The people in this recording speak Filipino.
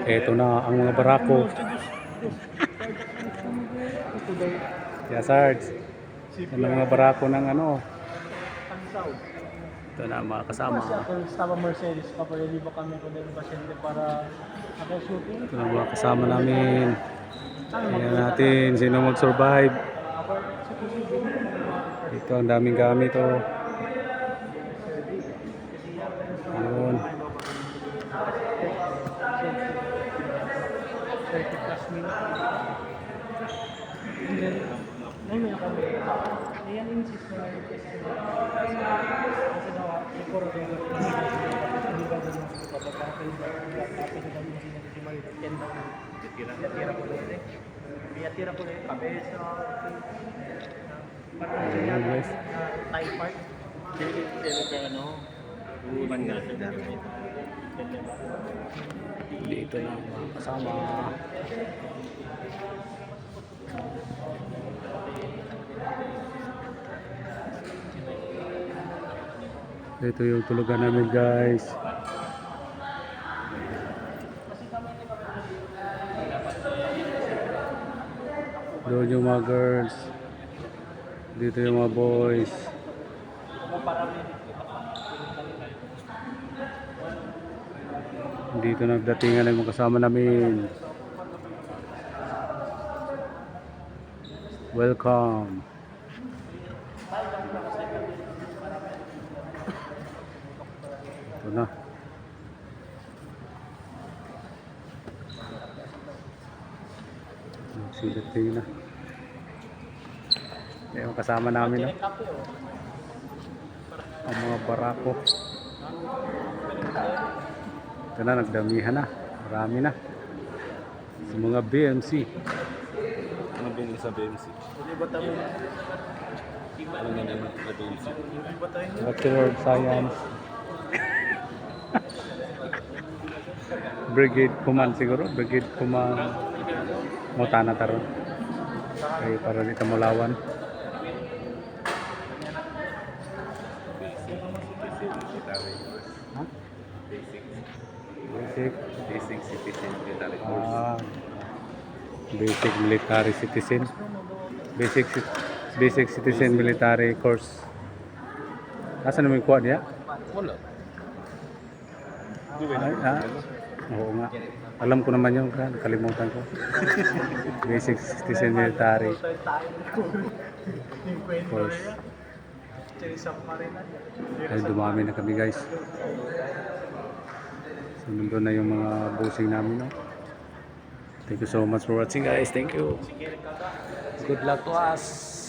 Eto na ang mga barako. Yeah, Sarge. Yan ang mga barako ng ano. Ito na ang mga kasama. Estaba Mercedes, kapaliliba kami kung yung pasyente para shooting. Ito na ang mga kasama namin. Tingnan natin sino mag-survive. Ito ang daming gamit oh. Ayun. Ayan insist na tira ko na kabesa Ayun guys. Thai part Dito na ang mga kasama. Ito yung tulugan namin guys. Doon yung mga girls. Dito yung mga boys. Dito nagdatingan ang mga kasama namin. Welcome. Ito na. Nagsidating na. Yung kasama namin no? Ang mga barako. Ito na, nagdamihan na. Marami na. Sa mga BMC. Ano ba yung sa BMC? Ano nga naman na BMC? Bachelor of Science. Brigade Command siguro. Brigade Command. Mutana taron. Kaya para dito mulawan. Huh? Basic citizen military Ah, basic military citizen. Basic citizen military course. Asan naman kuha niya? Wala. Ay, oo nga. Alam ko naman yung nakalimutan ko. Basic citizen military course. Ay, dumami na kami guys. So, nandun na yung mga busing namin. No? Thank you so much for watching guys. Thank you. Good luck to us.